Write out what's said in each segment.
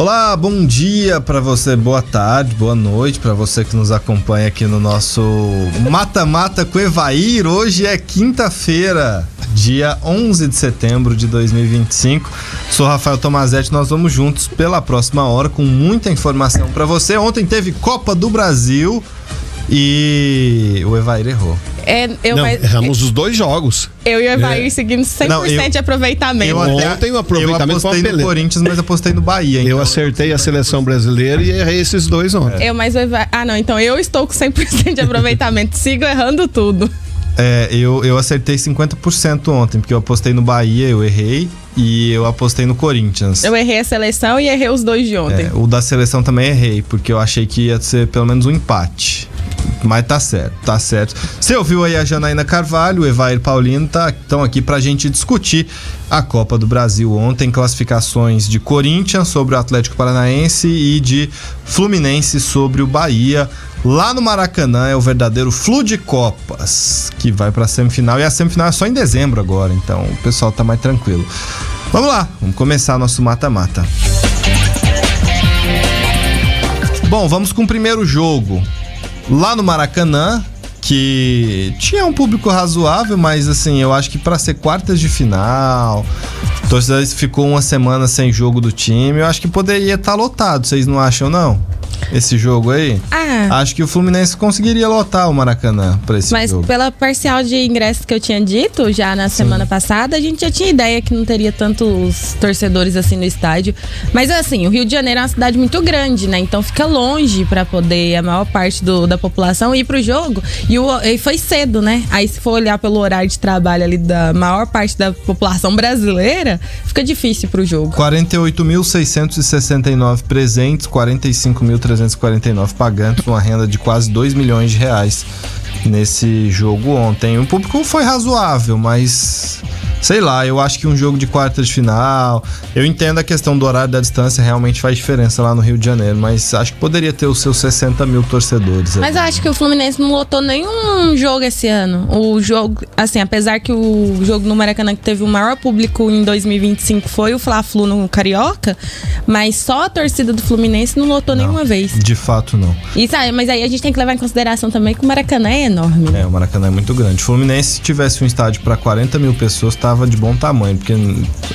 Olá, bom dia pra você, boa tarde, boa noite pra você que nos acompanha aqui no nosso Mata-Mata com Evair. Hoje é quinta-feira, dia 11 de setembro de 2025. Sou Rafael Tomazetti, nós vamos juntos pela próxima hora com muita informação pra você. Ontem teve Copa do Brasil e o Evair errou. Erramos os dois jogos. Eu e o Evair seguimos 100% de aproveitamento. Ontem o aproveitamento foi uma beleza. Eu apostei no Corinthians, mas apostei no Bahia. Então eu acertei a seleção brasileira e errei esses dois ontem. Então eu estou com 100% de aproveitamento. Sigo errando tudo. Eu acertei 50% ontem, porque eu apostei no Bahia, eu errei, e eu apostei no Corinthians. Eu errei a seleção e errei os dois de ontem. O da seleção também errei, porque eu achei que ia ser pelo menos um empate. Mas tá certo. Você ouviu aí a Janaína Carvalho, o Evair Paulino estão aqui pra gente discutir a Copa do Brasil ontem, classificações de Corinthians sobre o Atlético Paranaense e de Fluminense sobre o Bahia. Lá no Maracanã é o verdadeiro Flu de Copas, que vai pra semifinal, e a semifinal é só em dezembro agora, então o pessoal tá mais tranquilo. Vamos lá, vamos começar nosso mata-mata. Bom, vamos com o primeiro jogo. Lá no Maracanã, que tinha um público razoável, mas assim, eu acho que pra ser quartas de final, a torcida ficou uma semana sem jogo do time, eu acho que poderia estar lotado, vocês não acham não? Esse jogo aí? Acho que o Fluminense conseguiria lotar o Maracanã pra esse jogo. Mas pela parcial de ingressos que eu tinha dito já na semana passada, a gente já tinha ideia que não teria tantos torcedores assim no estádio. Mas assim, o Rio de Janeiro é uma cidade muito grande, né? Então fica longe pra poder a maior parte da população ir pro jogo. E foi cedo, né? Aí se for olhar pelo horário de trabalho ali da maior parte da população brasileira, fica difícil pro jogo. 48.669 presentes, 45.349 pagantes, uma renda de quase 2 milhões de reais nesse jogo ontem. O público foi razoável, mas sei lá, eu acho que um jogo de quartas de final, eu entendo a questão do horário da distância, realmente faz diferença lá no Rio de Janeiro, mas acho que poderia ter os seus 60 mil torcedores. Mas eu acho que o Fluminense não lotou nenhum jogo esse ano. O jogo, assim, apesar que o jogo no Maracanã que teve o maior público em 2025 foi o Fla-Flu no Carioca, mas só a torcida do Fluminense não lotou nenhuma vez. De fato não. Mas aí a gente tem que levar em consideração também que o Maracanã é enorme, né? O Maracanã é muito grande. O Fluminense, se tivesse um estádio para 40 mil pessoas, tava de bom tamanho, porque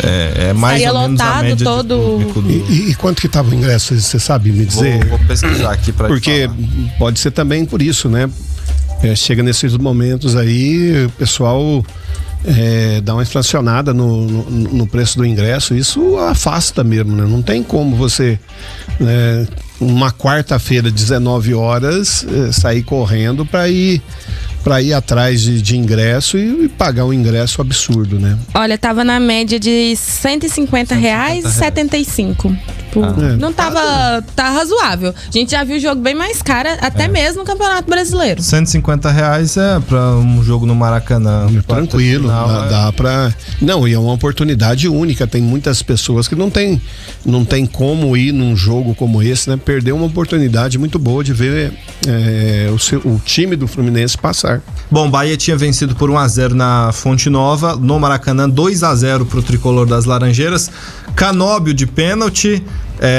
é mais ou menos a média todo... de público E quanto que tava o ingresso, você sabe me dizer? Vou pesquisar aqui para porque pode ser também por isso, né? Chega nesses momentos aí, o pessoal dá uma inflacionada no preço do ingresso, isso afasta mesmo, né? Não tem como você, uma quarta-feira, 19 horas, sair correndo para ir atrás de ingresso e pagar um ingresso absurdo, né? Olha, tava na média de R$150,75. Não tava... Tá razoável. A gente já viu o jogo bem mais caro, até mesmo no Campeonato Brasileiro. R$150 é pra um jogo no Maracanã. Tranquilo, dá pra... Não, e é uma oportunidade única. Tem muitas pessoas que não tem como ir num jogo como esse, né? Perder uma oportunidade muito boa de ver o time do Fluminense passar. Bom, Bahia tinha vencido por 1-0 na Fonte Nova, no Maracanã, 2-0 pro tricolor das Laranjeiras. Canóbio de pênalti,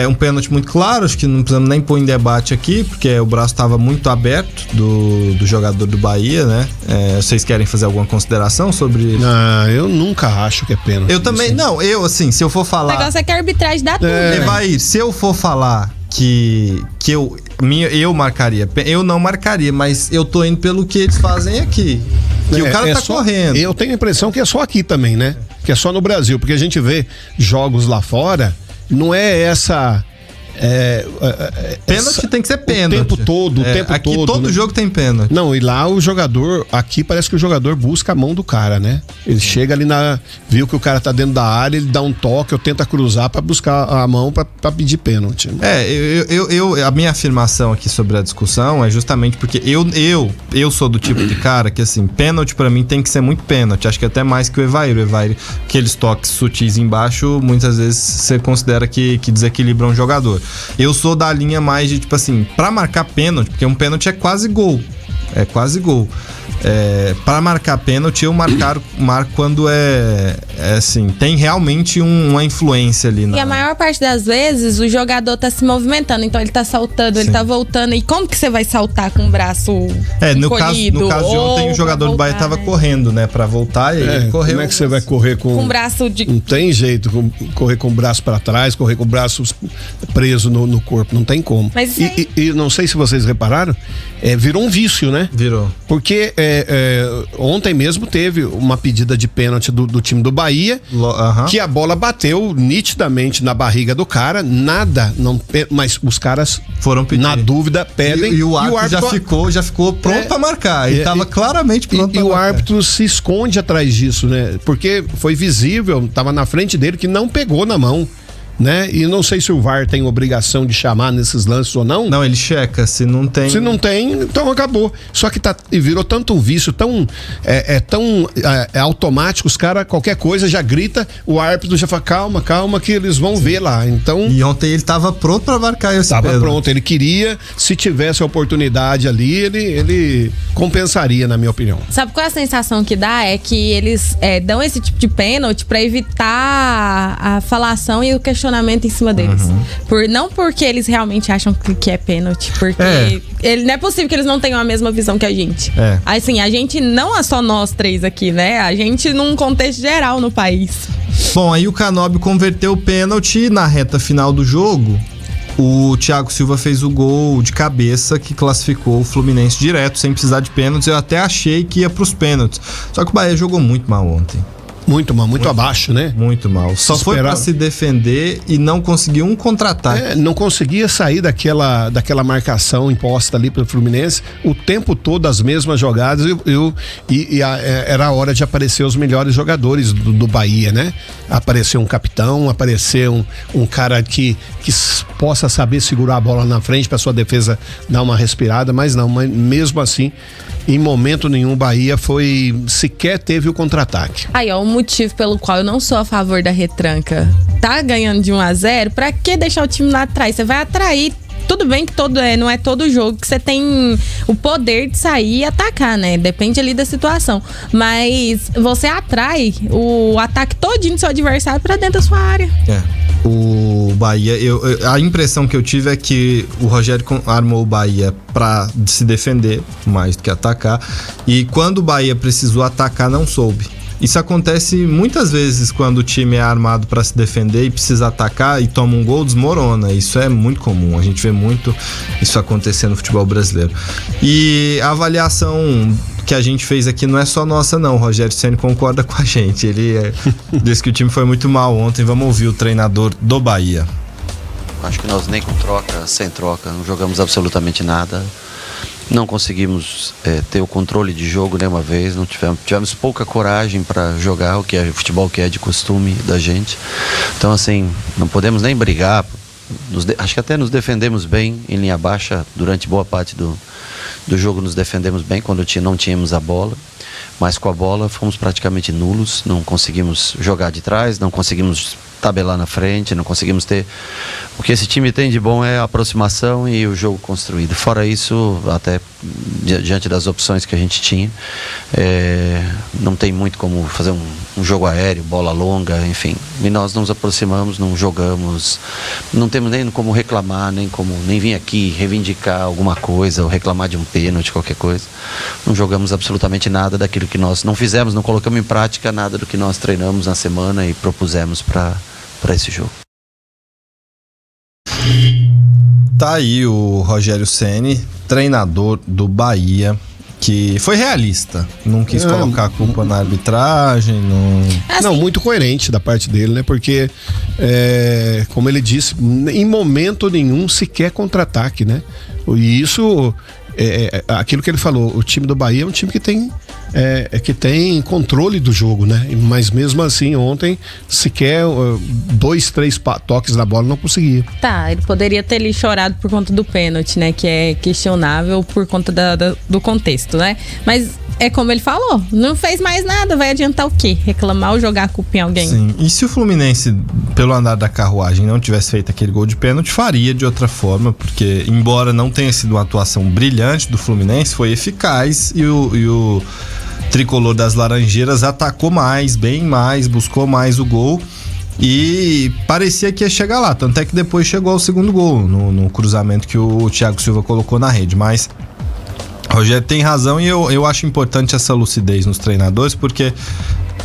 um pênalti muito claro, acho que não precisamos nem pôr em debate aqui, porque o braço estava muito aberto do jogador do Bahia, né? Vocês querem fazer alguma consideração sobre isso? Eu nunca acho que é pênalti. Eu também, não, se eu for falar... O negócio é que a arbitragem dá tudo, né? Evair, se eu for falar que eu marcaria, eu não marcaria, mas eu tô indo pelo que eles fazem aqui. Que o cara tá correndo. Eu tenho a impressão que é só aqui também, né? Que é só no Brasil, porque a gente vê jogos lá fora, não é essa... Pênalti tem que ser pênalti. O tempo todo, aqui todo jogo tem pênalti. Não, e lá o jogador, aqui parece que o jogador busca a mão do cara, né? Ele chega ali viu que o cara tá dentro da área, ele dá um toque, ou tenta cruzar pra buscar a mão pra pedir pênalti. A minha afirmação aqui sobre a discussão é justamente porque eu sou do tipo de cara que, assim, pênalti pra mim tem que ser muito pênalti. Acho que até mais que o Evair. Aqueles toques sutis embaixo, muitas vezes você considera que desequilibra um jogador. Eu sou da linha mais de, tipo assim, pra marcar pênalti, porque um pênalti é quase gol. É quase gol. Para marcar pênalti, eu marco quando assim, tem realmente uma influência ali. E a maior parte das vezes o jogador tá se movimentando, então ele tá saltando, ele tá voltando. E como que você vai saltar com o braço encolhido? No caso de ontem, o jogador do Bahia tava correndo, né, pra voltar e ele correu. Como é que você vai correr com o braço de... Não tem jeito, correr com o braço pra trás, correr com o braço preso no corpo, não tem como. Mas e não sei se vocês repararam, virou um vício, né? Virou. Porque ontem mesmo teve uma pedida de pênalti do time do Bahia, que a bola bateu nitidamente na barriga do cara, mas os caras foram pedir. Na dúvida pedem. E o árbitro já ficou pronto pra marcar. Ele tava claramente pronto pra marcar. E o árbitro se esconde atrás disso, né? Porque foi visível, tava na frente dele que não pegou na mão. Né? E não sei se o VAR tem obrigação de chamar nesses lances ou não. Não, ele checa, se não tem. Se não tem, então acabou. Só que virou tanto um vício, tão automático, os caras, qualquer coisa já grita, o árbitro já fala, calma, que eles vão ver lá. Então. E ontem ele tava pronto pra marcar esse pênalti. Tava pronto, ele queria, se tivesse a oportunidade ali, ele compensaria, na minha opinião. Sabe qual é a sensação que dá? É que eles dão esse tipo de pênalti pra evitar a falação e o questionamento em cima deles. Não porque eles realmente acham que é pênalti, porque não é possível que eles não tenham a mesma visão que a gente. Assim, a gente não é só nós três aqui, né? A gente num contexto geral no país. Bom, aí o Canóbio converteu o pênalti na reta final do jogo. O Thiago Silva fez o gol de cabeça que classificou o Fluminense direto, sem precisar de pênaltis. Eu até achei que ia pros pênaltis. Só que o Bahia jogou muito mal ontem. Muito mal, muito abaixo, né? Muito mal. Só foi pra se defender e não conseguiu um contra-ataque. Não conseguia sair daquela marcação imposta ali pelo Fluminense o tempo todo, as mesmas jogadas. Era a hora de aparecer os melhores jogadores do Bahia, né? Aparecer um capitão, aparecer um cara que possa saber segurar a bola na frente para sua defesa dar uma respirada, mas mesmo assim, em momento nenhum, o Bahia sequer teve o contra-ataque. Aí, ó, o motivo pelo qual eu não sou a favor da retranca. Tá ganhando de 1-0, pra que deixar o time lá atrás? Você vai atrair. Tudo bem que não é todo jogo que você tem o poder de sair e atacar, né? Depende ali da situação. Mas você atrai o ataque todinho do seu adversário pra dentro da sua área. O Bahia, a impressão que eu tive é que o Rogério armou o Bahia pra se defender mais do que atacar. E quando o Bahia precisou atacar, não soube. Isso acontece muitas vezes quando o time é armado para se defender e precisa atacar e toma um gol, desmorona. Isso é muito comum, a gente vê muito isso acontecer no futebol brasileiro. E a avaliação que a gente fez aqui não é só nossa não, o Rogério Ceni concorda com a gente. Ele disse que o time foi muito mal ontem. Vamos ouvir o treinador do Bahia. Acho que nós nem com troca, sem troca, não jogamos absolutamente nada. Não conseguimos ter o controle de jogo nenhuma vez, não tivemos pouca coragem para jogar o futebol que é de costume da gente. Então, assim, não podemos nem brigar. Acho que até nos defendemos bem em linha baixa durante boa parte do jogo. Nos defendemos bem quando não tínhamos a bola, mas com a bola fomos praticamente nulos. Não conseguimos jogar de trás, não conseguimos tabelar na frente, não conseguimos ter. O que esse time tem de bom é a aproximação e o jogo construído. Fora isso, até diante das opções que a gente tinha, não tem muito como fazer um jogo aéreo, bola longa, enfim. E nós nos aproximamos, não jogamos, não temos nem como reclamar, nem vir aqui reivindicar alguma coisa ou reclamar de um pênalti, qualquer coisa. Não jogamos absolutamente nada daquilo que nós não fizemos, não colocamos em prática nada do que nós treinamos na semana e propusemos para esse jogo. Tá aí o Rogério Ceni, treinador do Bahia, que foi realista, não quis colocar a culpa na arbitragem, não, muito coerente da parte dele, né? Porque, como ele disse, em momento nenhum sequer contra-ataque, né? E isso, aquilo que ele falou, o time do Bahia é um time que tem controle do jogo, né? Mas mesmo assim, ontem, sequer 2, 3 toques na bola não conseguia. Tá, ele poderia ter ali chorado por conta do pênalti, né? Que é questionável por conta do contexto, né? Mas É como ele falou, não fez mais nada, vai adiantar o quê? Reclamar ou jogar a culpa em alguém? Sim, e se o Fluminense, pelo andar da carruagem, não tivesse feito aquele gol de pênalti, faria de outra forma, porque embora não tenha sido uma atuação brilhante do Fluminense, foi eficaz e o tricolor das Laranjeiras atacou mais, bem mais, buscou mais o gol e parecia que ia chegar lá, tanto é que depois chegou ao segundo gol no cruzamento que o Thiago Silva colocou na rede, mas Rogério tem razão e eu acho importante essa lucidez nos treinadores, porque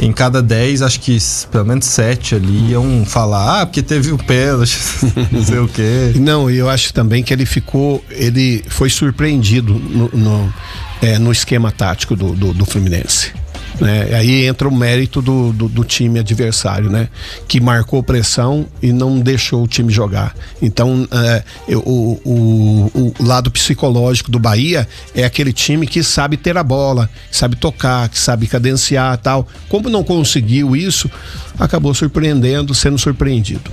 em cada 10, acho que pelo menos 7 ali iam falar, porque teve o pênalti, não sei o quê. Não, e eu acho também que ele foi surpreendido no esquema tático do Fluminense. Né? Aí entra o mérito do time adversário, né? Que marcou pressão e não deixou o time jogar. Então, o lado psicológico do Bahia é aquele time que sabe ter a bola, que sabe tocar, que sabe cadenciar e tal. Como não conseguiu isso, acabou sendo surpreendido.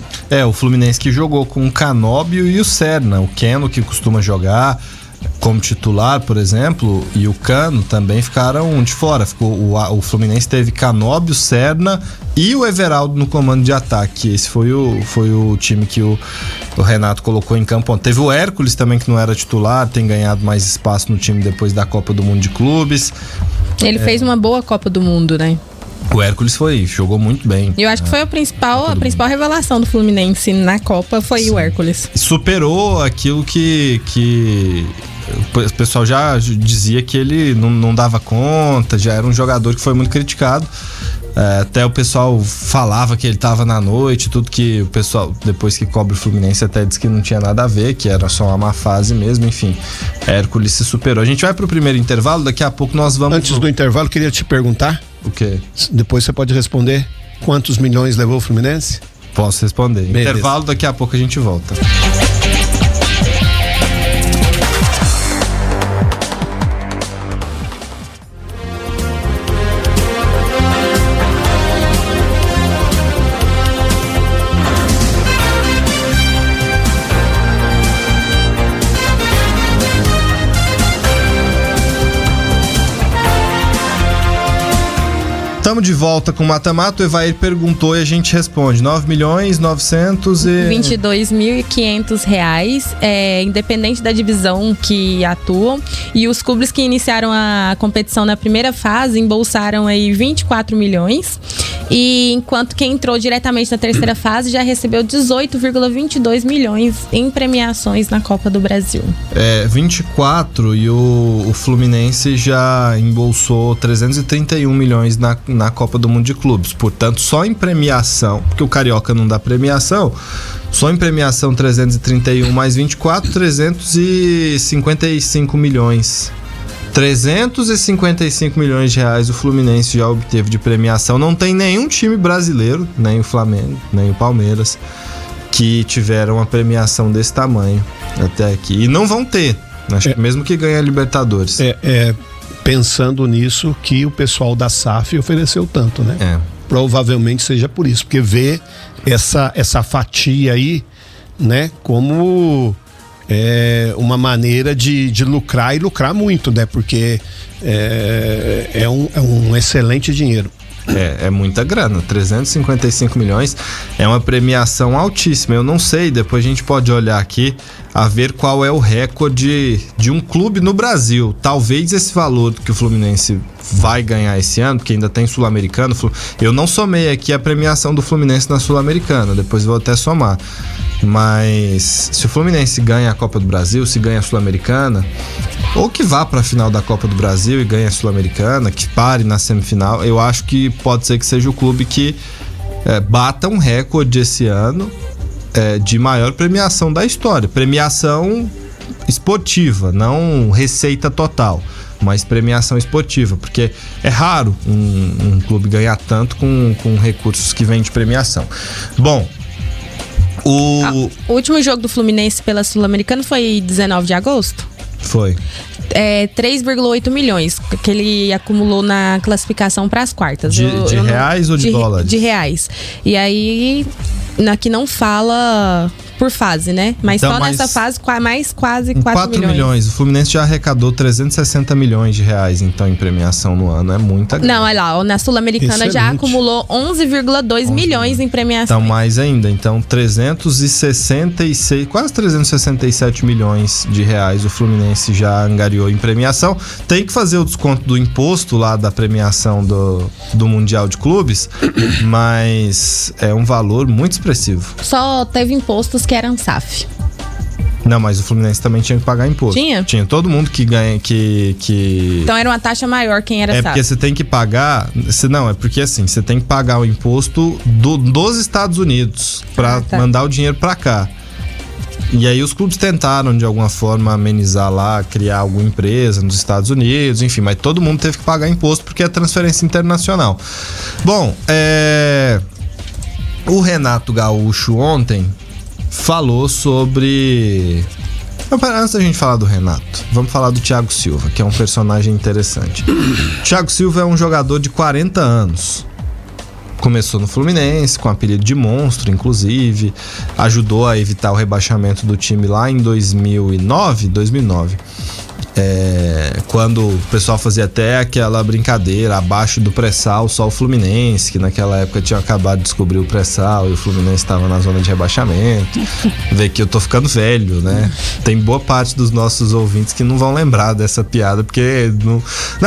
O Fluminense que jogou com o Canóbio e o Serna, o Keno que costuma jogar como titular, por exemplo, e o Cano também ficaram de fora. O Fluminense teve Canóbio, Serna e o Everaldo no comando de ataque. Esse foi o time que o Renato colocou em campo. Teve o Hércules também, que não era titular, tem ganhado mais espaço no time depois da Copa do Mundo de Clubes. Ele fez uma boa Copa do Mundo, né? O Hércules jogou muito bem. Eu acho que foi a principal revelação do Fluminense na Copa foi o Hércules. Superou aquilo que o pessoal já dizia que ele não dava conta, já era um jogador que foi muito criticado. Até o pessoal falava que ele estava na noite, tudo que o pessoal, depois que cobre o Fluminense, até disse que não tinha nada a ver, que era só uma má fase mesmo, enfim. Hércules se superou. A gente vai pro primeiro intervalo, daqui a pouco nós vamos... Antes do intervalo, queria te perguntar. O quê? Depois você pode responder. Quantos milhões levou o Fluminense? Posso responder. Beleza. Intervalo, daqui a pouco a gente volta. Estamos de volta com o Mata-Mata. O Evair perguntou e a gente responde. 9.922.500 reais, independente da divisão que atuam. E os clubes que iniciaram a competição na primeira fase embolsaram aí 24 milhões. E enquanto quem entrou diretamente na terceira fase já recebeu 18,22 milhões em premiações na Copa do Brasil. 24 e o Fluminense já embolsou 331 milhões na Copa do Mundo de Clubes. Portanto, só em premiação, porque o Carioca não dá premiação, só em premiação 331 mais 24, 355 milhões. 355 milhões de reais o Fluminense já obteve de premiação. Não tem nenhum time brasileiro, nem o Flamengo, nem o Palmeiras, que tiveram uma premiação desse tamanho até aqui. E não vão ter, acho que mesmo que ganhe a Libertadores. Pensando nisso que o pessoal da SAF ofereceu tanto, né? Provavelmente seja por isso, porque vê essa fatia aí, né, como uma maneira de lucrar e lucrar muito, né? Porque é um excelente dinheiro. É muita grana, 355 milhões é uma premiação altíssima. Eu não sei, depois a gente pode olhar aqui a ver qual é o recorde de um clube no Brasil. Talvez esse valor que o Fluminense vai ganhar esse ano, porque ainda tem Sul-Americano. Eu não somei aqui a premiação do Fluminense na Sul-Americana, depois vou até somar. Mas se o Fluminense ganha a Copa do Brasil, se ganha a Sul-Americana, ou que vá para a final da Copa do Brasil e ganhe a Sul-Americana, que pare na semifinal, eu acho que pode ser que seja o clube que bata um recorde esse ano de maior premiação da história. Premiação esportiva, não receita total, mas premiação esportiva, porque é raro um clube ganhar tanto com recursos que vêm de premiação. Bom, o último jogo do Fluminense pela Sul-Americana foi 19 de agosto? Foi. 3,8 milhões que ele acumulou na classificação para as quartas. De reais ou de dólares? De reais. E aí, aqui não fala por fase, né? Mas Então, só nessa fase, mais quase 4 milhões. O Fluminense já arrecadou 360 milhões de reais, então, em premiação no ano. É muita grana. Não, olha lá, na Sul-Americana já acumulou 11,2 milhões em premiação. Então, mais ainda. Então, 366, quase 367 milhões de reais o Fluminense já angariou em premiação. Tem que fazer o desconto do imposto lá da premiação do Mundial de Clubes, mas é um valor muito expressivo. Só teve impostos que eram SAF. Não, mas o Fluminense também tinha que pagar imposto. Tinha? Tinha. Todo mundo que ganha, que... Então era uma taxa maior quem era SAF. SAF. Porque você tem que pagar... Não, é porque assim, você tem que pagar o imposto dos Estados Unidos pra mandar o dinheiro pra cá. E aí os clubes tentaram, de alguma forma, amenizar lá, criar alguma empresa nos Estados Unidos, enfim, mas todo mundo teve que pagar imposto porque é transferência internacional. Bom, o Renato Gaúcho ontem falou sobre... Antes da gente falar do Renato, vamos falar do Thiago Silva, que é um personagem interessante. Thiago Silva é um jogador de 40 anos. Começou no Fluminense, com apelido de monstro, inclusive. Ajudou a evitar o rebaixamento do time lá em 2009. Quando o pessoal fazia até aquela brincadeira, abaixo do pré-sal, só o Fluminense, que naquela época tinha acabado de descobrir o pré-sal e o Fluminense estava na zona de rebaixamento. Vê que eu tô ficando velho, né? Tem boa parte dos nossos ouvintes que não vão lembrar dessa piada, porque...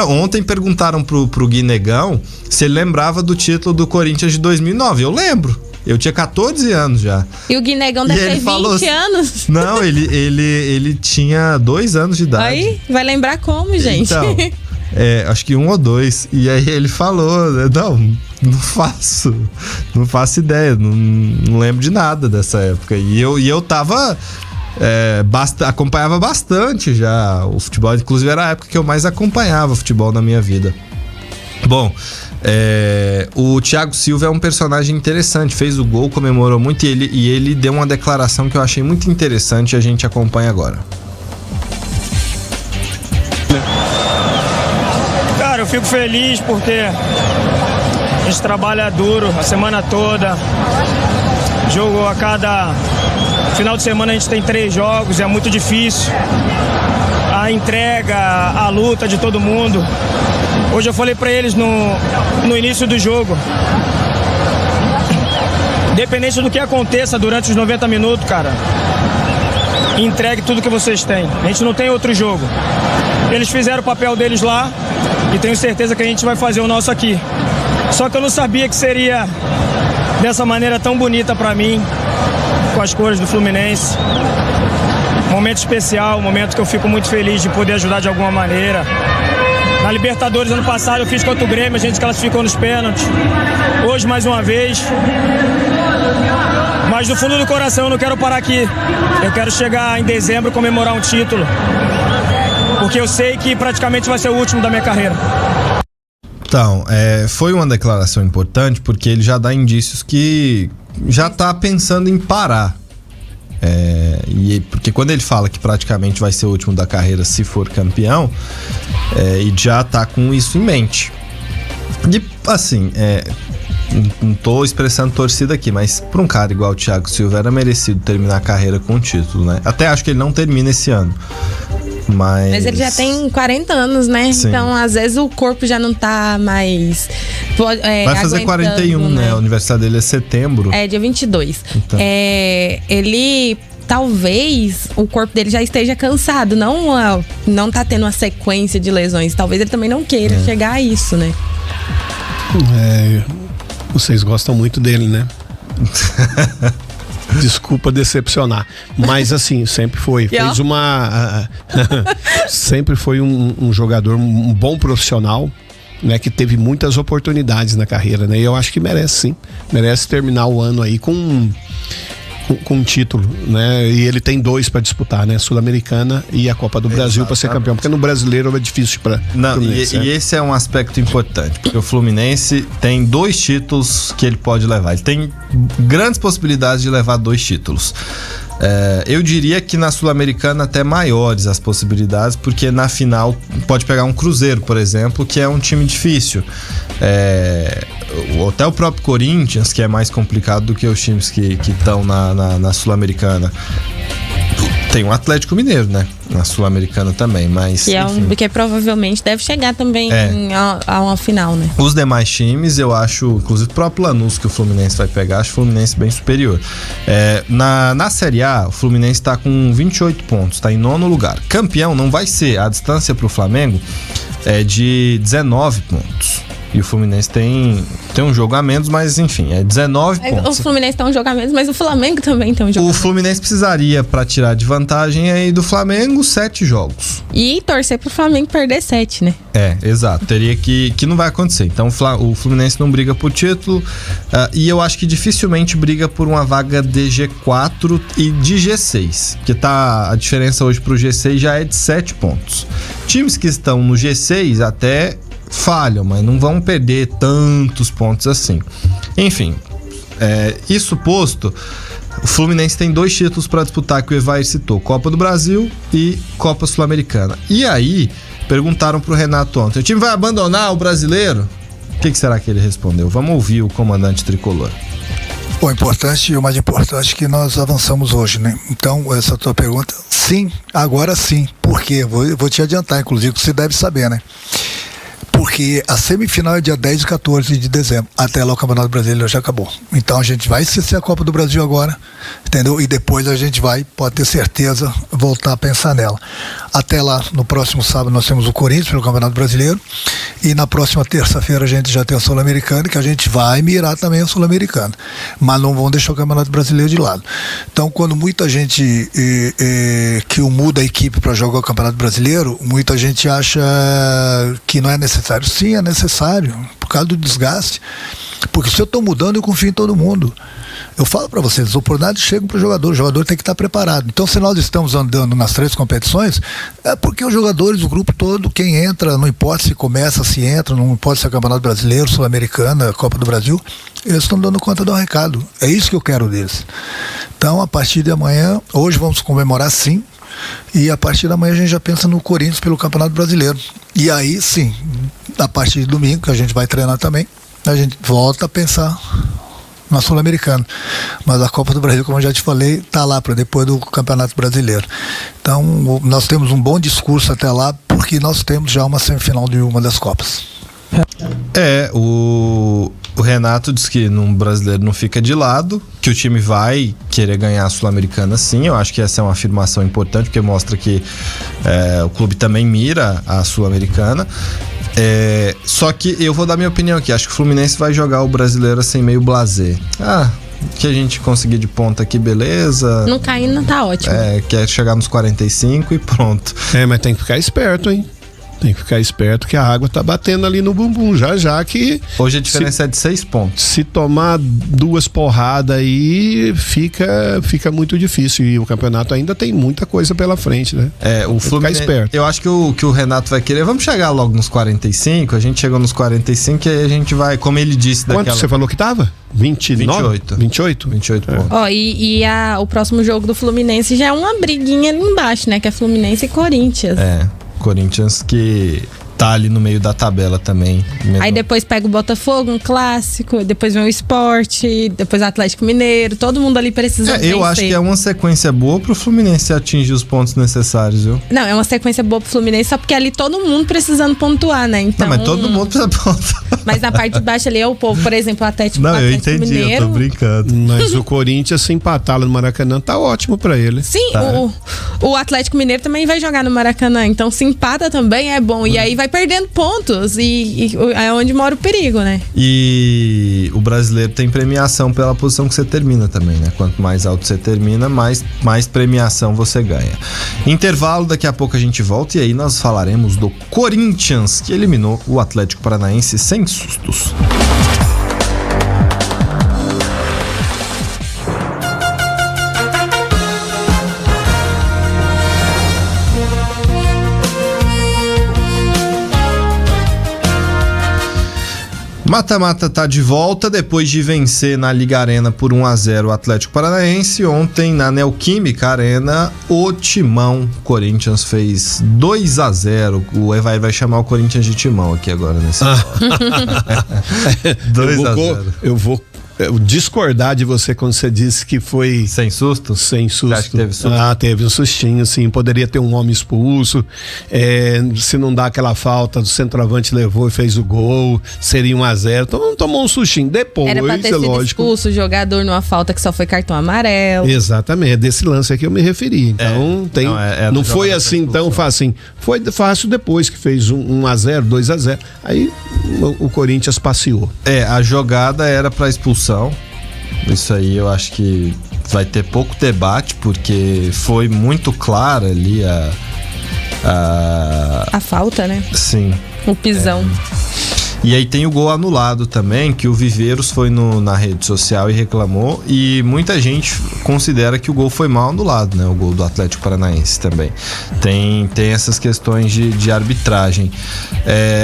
ontem perguntaram pro Gui Negão se ele lembrava do título do Corinthians de 2009. Eu lembro. Eu tinha 14 anos já. E o Guinegão deve ter 20 anos. Não, ele tinha 2 anos de idade. Aí, vai lembrar como, gente? Então, acho que 1 ou 2. E aí ele falou, não faço ideia, não lembro de nada dessa época. E eu tava... acompanhava bastante já o futebol. Inclusive era a época que eu mais acompanhava futebol na minha vida. Bom... o Thiago Silva é um personagem interessante, fez o gol, comemorou muito e ele deu uma declaração que eu achei muito interessante e a gente acompanha agora. Cara, eu fico feliz porque a gente trabalha duro a semana toda, jogo a cada final de semana a gente tem 3 jogos, é muito difícil a entrega, a luta de todo mundo. Hoje eu falei pra eles no início do jogo, independente do que aconteça durante os 90 minutos, cara, entregue tudo que vocês têm. A gente não tem outro jogo. Eles fizeram o papel deles lá e tenho certeza que a gente vai fazer o nosso aqui. Só que eu não sabia que seria dessa maneira tão bonita pra mim, com as cores do Fluminense. Momento especial, momento que eu fico muito feliz de poder ajudar de alguma maneira. Na Libertadores ano passado eu fiz contra o Grêmio, a gente classificou nos pênaltis. Hoje mais uma vez. Mas do fundo do coração eu não quero parar aqui. Eu quero chegar em dezembro e comemorar um título. Porque eu sei que praticamente vai ser o último da minha carreira. Então, foi uma declaração importante porque ele já dá indícios que já tá pensando em parar. Porque quando ele fala que praticamente vai ser o último da carreira se for campeão, e já tá com isso em mente. E assim, não tô expressando torcida aqui, mas pra um cara igual o Thiago Silva era merecido terminar a carreira com um título, né? Até acho que ele não termina esse ano. Mas ele já tem 40 anos, né? Sim. Então, às vezes, o corpo já não tá mais... vai fazer 41, né? O aniversário dele é setembro. Dia 22. Então. Ele... Talvez o corpo dele já esteja cansado. Não tá tendo uma sequência de lesões. Talvez ele também não queira chegar a isso, né? Vocês gostam muito dele, né? Desculpa decepcionar, mas assim, sempre foi. Fez uma... sempre foi um jogador, um bom profissional, né? Que teve muitas oportunidades na carreira, né? E eu acho que merece, sim. Merece terminar o ano aí com um título, né? E ele tem 2 para disputar, né? Sul-Americana e a Copa do Brasil para ser campeão, porque no brasileiro é difícil para Fluminense. E esse é um aspecto importante, porque o Fluminense tem 2 títulos que ele pode levar. Ele tem grandes possibilidades de levar 2 títulos. Eu diria que na Sul-Americana até maiores as possibilidades, porque na final pode pegar um Cruzeiro, por exemplo, que é um time difícil. até o próprio Corinthians, que é mais complicado do que os times que estão na Sul-Americana. Tem um Atlético Mineiro, né? Na Sul-Americana também, mas... Que provavelmente deve chegar também a uma final, né? Os demais times, eu acho, inclusive o próprio Lanús que o Fluminense vai pegar, acho o Fluminense bem superior. Na Série A, o Fluminense tá com 28 pontos, tá em 9º lugar. Campeão não vai ser, a distância pro Flamengo é de 19 pontos. E o Fluminense tem um jogo a menos, mas enfim, é 19 pontos. O Fluminense tem um jogo a menos, mas o Flamengo também tem um jogo a menos. O Fluminense precisaria, pra tirar de vantagem aí do Flamengo, 7 jogos. E torcer pro Flamengo perder 7, né? Exato. Teria que não vai acontecer. Então o Fluminense não briga por título e eu acho que dificilmente briga por uma vaga de G4 e de G6. Que a diferença hoje pro G6 já é de 7 pontos. Times que estão no G6 até falham, mas não vão perder tantos pontos assim. Enfim, isso posto, o Fluminense tem 2 títulos para disputar que o Evair citou, Copa do Brasil e Copa Sul-Americana. E aí, perguntaram pro Renato ontem, o time vai abandonar o brasileiro? O que será que ele respondeu? Vamos ouvir o comandante tricolor. O importante e o mais importante é que nós avançamos hoje, né? Então, essa tua pergunta, sim, agora sim. Por quê? Vou te adiantar, inclusive, que você deve saber, né? Porque a semifinal é dia 10 e 14 de dezembro. Até lá o Campeonato Brasileiro já acabou. Então a gente vai esquecer a Copa do Brasil agora, entendeu? E depois a gente vai, pode ter certeza, voltar a pensar nela. Até lá, no próximo sábado, nós temos o Corinthians pelo Campeonato Brasileiro. E na próxima terça-feira a gente já tem a Sul-Americana, que a gente vai mirar também a Sul-Americana. Mas não vão deixar o Campeonato Brasileiro de lado. Então, quando muita gente que muda a equipe para jogar o Campeonato Brasileiro, muita gente acha que não é necessário. Sim, é necessário, por causa do desgaste. Porque se eu estou mudando, eu confio em todo mundo. Eu falo para vocês, as oportunidades chegam para o jogador tem que estar preparado. Então, se nós estamos andando nas 3 competições, é porque os jogadores, o grupo todo, quem entra, não importa se começa, se entra, não importa se é Campeonato Brasileiro, Sul-Americana, Copa do Brasil, eles estão dando conta do recado. É isso que eu quero deles. Então, a partir de amanhã, hoje vamos comemorar sim, e a partir da manhã a gente já pensa no Corinthians pelo Campeonato Brasileiro. E aí sim, a partir de domingo, que a gente vai treinar também, a gente volta a pensar na Sul-Americana. Mas a Copa do Brasil, como eu já te falei, está lá para depois do Campeonato Brasileiro. Então nós temos um bom discurso até lá, porque nós temos já uma semifinal de uma das Copas. O Renato diz que no brasileiro não fica de lado, que o time vai querer ganhar a Sul-Americana sim. Eu acho que essa é uma afirmação importante, porque mostra que o clube também mira a Sul-Americana. Só que eu vou dar minha opinião aqui. Acho que o Fluminense vai jogar o brasileiro assim meio blasé. Que a gente conseguir de ponta aqui, beleza. Não caindo, tá ótimo. Quer chegar nos 45 e pronto. Mas tem que ficar esperto, hein? Tem que ficar esperto que a água tá batendo ali no bumbum já que... Hoje a diferença é de 6 pontos. Se tomar 2 porradas aí, fica muito difícil. E o campeonato ainda tem muita coisa pela frente, né? O Fluminense, ficar esperto. Eu acho que o Renato vai querer, vamos chegar logo nos 45, a gente chegou nos 45 e aí a gente vai, como ele disse... Quanto você falou que tava? 29? 28 pontos. O próximo jogo do Fluminense já é uma briguinha ali embaixo, né? Que é Fluminense e Corinthians. Corinthians que tá ali no meio da tabela também. Aí depois pega o Botafogo, um clássico, depois vem o Sport, depois o Atlético Mineiro, todo mundo ali precisa vencer. Eu acho que é uma sequência boa pro Fluminense atingir os pontos necessários, viu? Não, é uma sequência boa pro Fluminense, só porque ali todo mundo precisando pontuar, né? Então, não, mas todo mundo precisa pontuar. Mas na parte de baixo ali é o povo, por exemplo, o Atlético Mineiro. Não, eu entendi, Mineiro. Eu tô brincando. Mas o Corinthians, se empatar no Maracanã, tá ótimo pra ele. Sim, tá. o Atlético Mineiro também vai jogar no Maracanã, então se empata também é bom. E aí vai perdendo pontos e é onde mora o perigo, né? E o brasileiro tem premiação pela posição que você termina também, né? Quanto mais alto você termina, mais premiação você ganha. Intervalo, daqui a pouco a gente volta e aí nós falaremos do Corinthians, que eliminou o Atlético Paranaense sem sustos. Mata-mata tá de volta depois de vencer na Liga Arena por 1-0 o Atlético Paranaense. Ontem na Neoquímica Arena, o Timão Corinthians fez 2-0. O Evair vai chamar o Corinthians de Timão aqui agora nesse 2-0. Eu vou discordar de você quando você disse que foi sem susto? Sem susto. Você acha que teve susto? Teve um sustinho, sim. Poderia ter um homem expulso. Se não dá aquela falta, o centroavante levou e fez o gol, seria 1-0. Então tomou um sustinho. Depois, era pra ter sido lógico. Expulso o jogador numa falta que só foi cartão amarelo. Exatamente, é desse lance aqui eu me referi. Então não foi assim tão fácil. Foi fácil depois que fez 1-0, 2-0. Aí o Corinthians passeou. A jogada era pra expulsão. Isso aí eu acho que vai ter pouco debate, porque foi muito clara ali a falta, né? Sim. O pisão. E aí tem o gol anulado também, que o Viveiros foi na rede social e reclamou, e muita gente considera que o gol foi mal anulado, né? O gol do Atlético Paranaense também. Tem essas questões de arbitragem.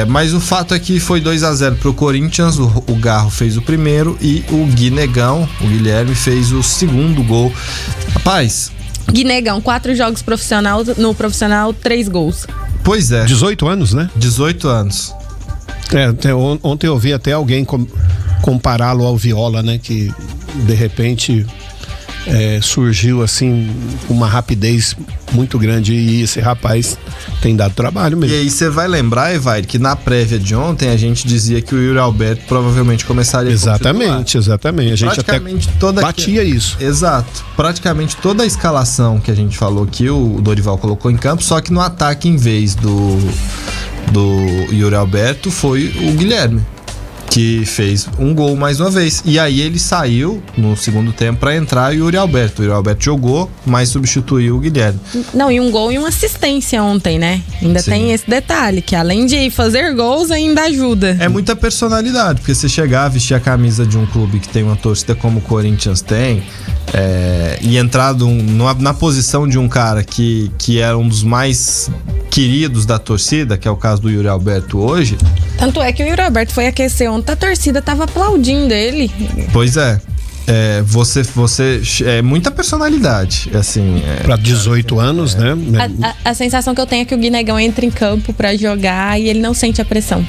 Mas o fato é que foi 2-0 pro Corinthians, o Garro fez o primeiro e o Guinegão, o Guilherme, fez o segundo gol. Rapaz... Guinegão, 4 jogos no profissional, 3 gols. Pois é. 18 anos, né? 18 anos. Ontem eu vi até alguém compará-lo ao Viola, né? Que de repente surgiu assim com uma rapidez muito grande, e esse rapaz tem dado trabalho mesmo. E aí você vai lembrar, Evair, que na prévia de ontem a gente dizia que o Yuri Alberto provavelmente começaria Exatamente. A gente até batia isso. Exato. Praticamente toda a escalação que a gente falou que o Dorival colocou em campo, só que no ataque, em vez do Yuri Alberto, foi o Guilherme, que fez um gol mais uma vez. E aí ele saiu no segundo tempo para entrar o Yuri Alberto. O Yuri Alberto jogou, mas substituiu o Guilherme. Não, e um gol e uma assistência ontem, né? Ainda Sim. tem esse detalhe, que além de fazer gols, ainda ajuda. É muita personalidade, porque você chegar a vestir a camisa de um clube que tem uma torcida como o Corinthians tem, e entrar na posição de um cara que era um dos mais queridos da torcida, que é o caso do Yuri Alberto hoje. Tanto é que o Yuri Alberto foi aquecer ontem, a torcida tava aplaudindo ele. Pois é. Você é muita personalidade, assim. Para 18 anos, né? A sensação que eu tenho é que o Guinegão entra em campo pra jogar e ele não sente a pressão.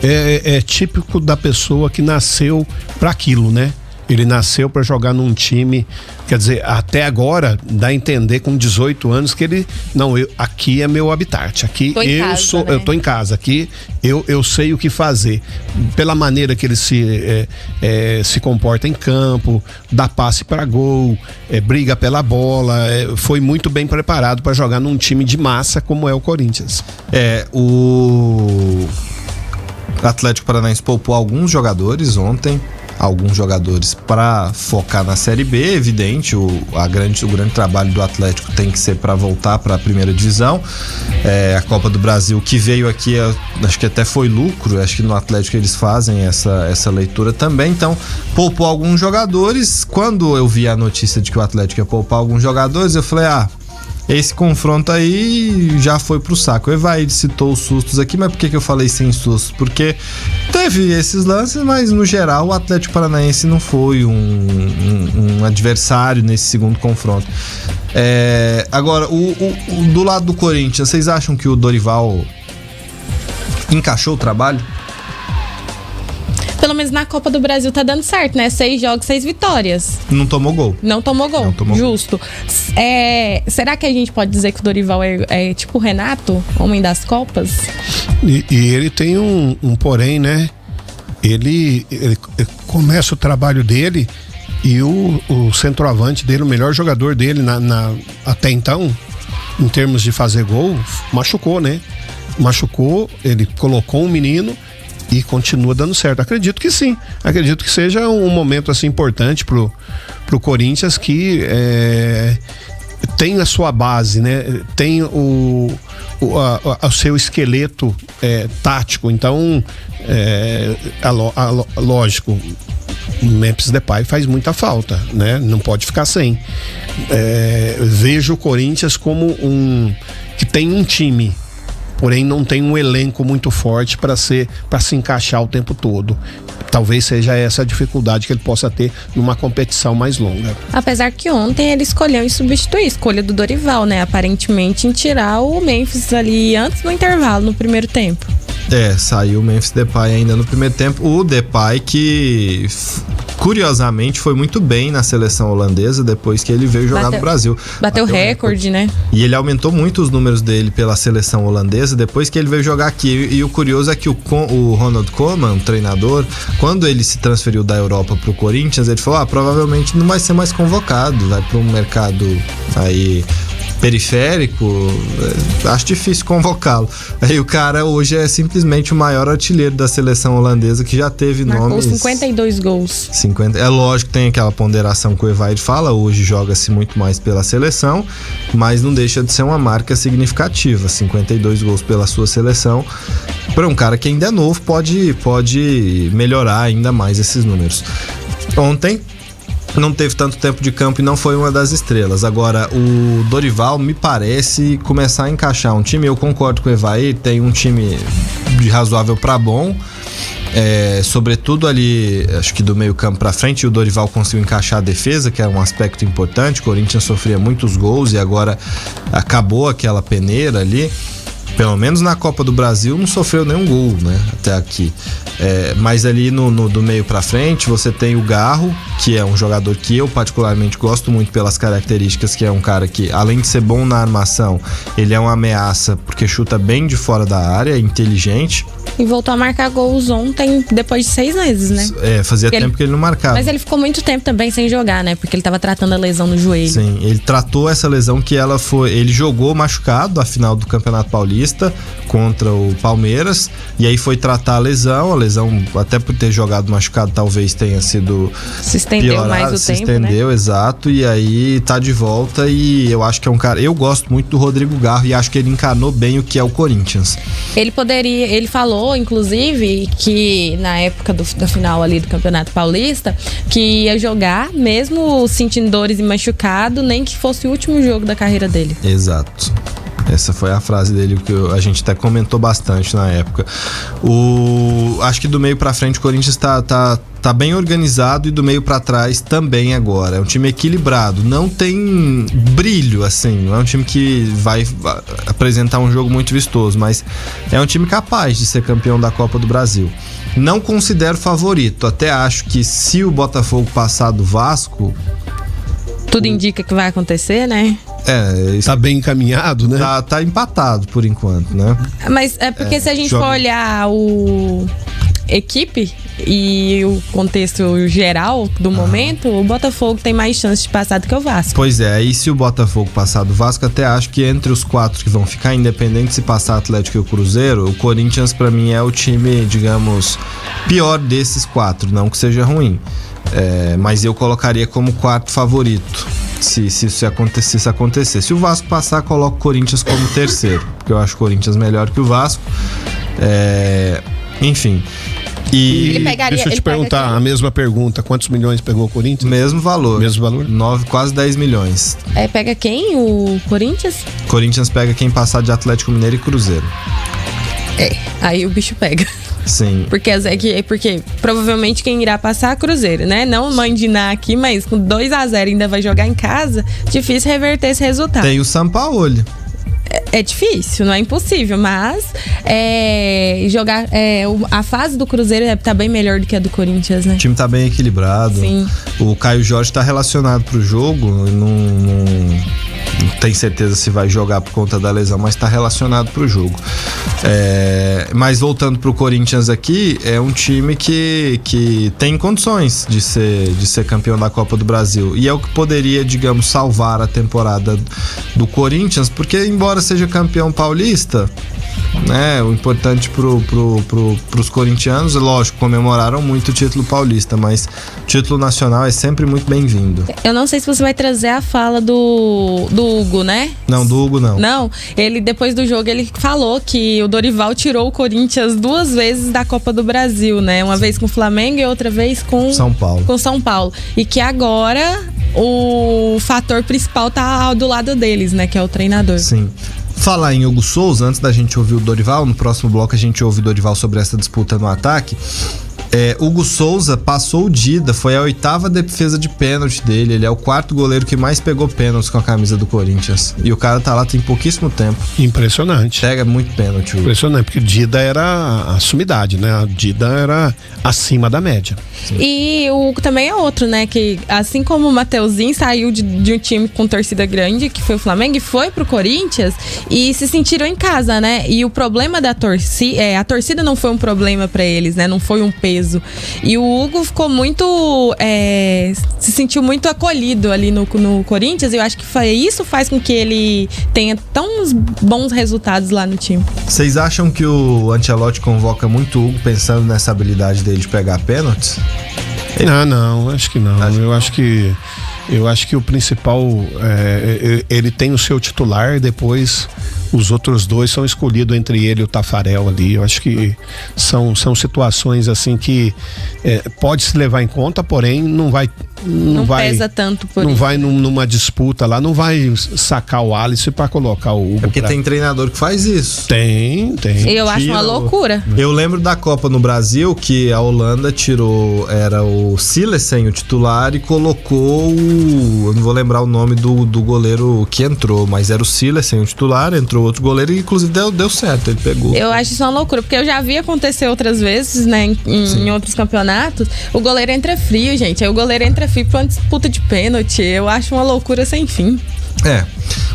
É típico da pessoa que nasceu para aquilo, né? Ele nasceu para jogar num time, quer dizer, até agora dá a entender com 18 anos que ele, aqui é meu habitat, aqui eu tô em casa, aqui eu sei o que fazer. Pela maneira que ele se comporta em campo, dá passe para gol, briga pela bola, foi muito bem preparado para jogar num time de massa como é o Corinthians. O Atlético Paranaense poupou alguns jogadores ontem. Alguns jogadores para focar na Série B, evidente, o grande trabalho do Atlético tem que ser para voltar para a primeira divisão. A Copa do Brasil que veio aqui, acho que até foi lucro, acho que no Atlético eles fazem essa leitura também, então poupou alguns jogadores. Quando eu vi a notícia de que o Atlético ia poupar alguns jogadores, eu falei, esse confronto aí já foi pro saco. O Evair citou os sustos aqui, mas por que eu falei sem sustos? Porque teve esses lances, mas no geral o Atlético Paranaense não foi um adversário nesse segundo confronto. Agora, do lado do Corinthians, vocês acham que o Dorival encaixou o trabalho? Pelo menos na Copa do Brasil tá dando certo, né? 6 jogos, 6 vitórias. Não tomou gol. Não tomou gol. Justo. Será que a gente pode dizer que o Dorival é tipo o Renato, homem das Copas? E ele tem um porém, né? Ele começa o trabalho dele e o centroavante dele, o melhor jogador dele até então, em termos de fazer gol, machucou, né? Ele colocou um menino e continua dando certo. Acredito que sim. Acredito que seja um momento assim importante pro Corinthians, que tem a sua base, né? Tem o seu esqueleto tático. Então, lógico, o Memphis Depay faz muita falta, né? Não pode ficar sem. Vejo o Corinthians como que tem um time. porém não tem um elenco muito forte para se encaixar o tempo todo. Talvez seja essa a dificuldade que ele possa ter numa competição mais longa. Apesar que ontem ele escolheu em substituir, escolha do Dorival, né? Aparentemente em tirar o Memphis ali antes do intervalo, no primeiro tempo. Saiu o Memphis Depay ainda no primeiro tempo. O Depay que, curiosamente, foi muito bem na seleção holandesa depois que ele veio jogar no Brasil. Bateu recorde, né? E ele aumentou muito os números dele pela seleção holandesa depois que ele veio jogar aqui. E o curioso é que o Ronald Koeman, o treinador, quando ele se transferiu da Europa pro Corinthians, ele falou, provavelmente não vai ser mais convocado, vai para um mercado aí periférico, acho difícil convocá-lo. Aí o cara hoje é simplesmente o maior artilheiro da seleção holandesa, que já teve nomes... 52 gols. 50. É lógico que tem aquela ponderação que o Evair fala, hoje joga-se muito mais pela seleção, mas não deixa de ser uma marca significativa, 52 gols pela sua seleção. Para um cara que ainda é novo, pode melhorar ainda mais esses números. Ontem não teve tanto tempo de campo e não foi uma das estrelas. Agora, o Dorival me parece começar a encaixar um time. Eu concordo com o Evair, tem um time de razoável para bom, sobretudo ali, acho que do meio campo para frente. E o Dorival conseguiu encaixar a defesa, que é um aspecto importante. O Corinthians sofria muitos gols e agora acabou aquela peneira ali. Pelo menos na Copa do Brasil não sofreu nenhum gol, né? Até aqui. Mas ali do meio pra frente você tem o Garro, que é um jogador que eu particularmente gosto muito pelas características, que é um cara que, além de ser bom na armação, ele é uma ameaça porque chuta bem de fora da área, é inteligente. E voltou a marcar gols ontem, depois de 6 meses, né? Fazia tempo que ele não marcava. Mas ele ficou muito tempo também sem jogar, né? Porque ele tava tratando a lesão no joelho. Sim, ele tratou essa lesão que ele jogou machucado a final do Campeonato Paulista contra o Palmeiras, e aí foi tratar a lesão, até por ter jogado machucado talvez tenha sido se estendeu piorado, mais o tempo, né? Exato, e aí tá de volta, e eu acho que é um cara, eu gosto muito do Rodrigo Garro e acho que ele encarnou bem o que é o Corinthians. Ele falou, inclusive, que na época da final ali do Campeonato Paulista, que ia jogar mesmo sentindo dores e machucado, nem que fosse o último jogo da carreira dele. Exato. Essa foi a frase dele que a gente até comentou bastante na época. Acho que do meio pra frente o Corinthians tá bem organizado, e do meio pra trás também agora. É um time equilibrado, não tem brilho, assim, não é um time que vai apresentar um jogo muito vistoso, mas é um time capaz de ser campeão da Copa do Brasil. Não considero favorito, até acho que se o Botafogo passar do Vasco... Tudo indica que vai acontecer, né? Tá bem encaminhado, né? Tá empatado por enquanto, né? Mas é porque se a gente for olhar o equipe e o contexto geral do momento, o Botafogo tem mais chance de passar do que o Vasco. Pois é, e se o Botafogo passar do Vasco, até acho que entre os 4 que vão ficar, independente se passar Atlético e o Cruzeiro, o Corinthians pra mim é o time, digamos, pior desses 4, não que seja ruim. Mas eu colocaria como 4º favorito se isso acontecer. Se o Vasco passar, coloco o Corinthians como 3º, porque eu acho o Corinthians melhor que o Vasco. Enfim. E deixa eu te perguntar a mesma pergunta: quantos milhões pegou o Corinthians? Mesmo valor. 9, quase 10 milhões. Pega quem? O Corinthians? Corinthians pega quem passar de Atlético Mineiro e Cruzeiro. Aí o bicho pega. Sim. Porque provavelmente quem irá passar é Cruzeiro, né? Não mandinar aqui, mas com 2-0 ainda vai jogar em casa, difícil reverter esse resultado. Tem o Sampaoli. É difícil, não é impossível, mas a fase do Cruzeiro tá bem melhor do que a do Corinthians, né? O time tá bem equilibrado. Sim. O Caio Jorge tá relacionado pro jogo, não tem certeza se vai jogar por conta da lesão, mas tá relacionado pro jogo. Mas voltando pro Corinthians aqui, é um time que tem condições de ser campeão da Copa do Brasil, e é o que poderia, digamos, salvar a temporada do Corinthians, porque embora seja campeão paulista, né, o importante pros corintianos, lógico, comemoraram muito o título paulista, mas o título nacional é sempre muito bem-vindo. Eu não sei se você vai trazer a fala do Hugo, né? Não, do Hugo não. Não, depois do jogo ele falou que o Dorival tirou o Corinthians 2 vezes da Copa do Brasil, né? Uma vez com o Flamengo e outra vez com São Paulo. E que agora o fator principal tá do lado deles, né? Que é o treinador. Sim. Falar em Hugo Souza, antes da gente ouvir o Dorival, no próximo bloco a gente ouve o Dorival sobre essa disputa no ataque. Hugo Souza passou o Dida, foi a 8ª defesa de pênalti dele. Ele é o 4º goleiro que mais pegou pênaltis com a camisa do Corinthians. E o cara tá lá tem pouquíssimo tempo. Impressionante. Pega muito pênalti. Hugo. Impressionante, porque o Dida era a sumidade, né? A Dida era acima da média. Sim. E o Hugo também é outro, né? Que assim como o Mateuzinho saiu de um time com torcida grande, que foi o Flamengo, e foi pro Corinthians e se sentiram em casa, né? E o problema da torcida, a torcida não foi um problema pra eles, né? Não foi um peso. E o Hugo ficou muito se sentiu muito acolhido ali no Corinthians, e eu acho que isso faz com que ele tenha tão bons resultados lá no time. Vocês acham que o Ancelotti convoca muito o Hugo pensando nessa habilidade dele de pegar pênaltis? Não, acho que não. Eu acho que o principal ele tem o seu titular, depois os outros dois são escolhidos entre ele e o Tafarel ali. Eu acho que são situações assim que pode se levar em conta, porém não pesa tanto por não isso. vai numa disputa lá, não vai sacar o Alisson para colocar o Hugo. Porque tem treinador que faz isso. Tem. Eu acho uma loucura. Eu lembro da Copa no Brasil que a Holanda era o Silesen o titular e colocou eu não vou lembrar o nome do goleiro que entrou, mas era o Silesen o titular, entrou outro goleiro e inclusive deu certo, ele pegou. Eu acho isso uma loucura, porque eu já vi acontecer outras vezes, né, em outros campeonatos, o goleiro entra frio, gente, aí o goleiro entra frio pra uma disputa de pênalti, eu acho uma loucura sem fim.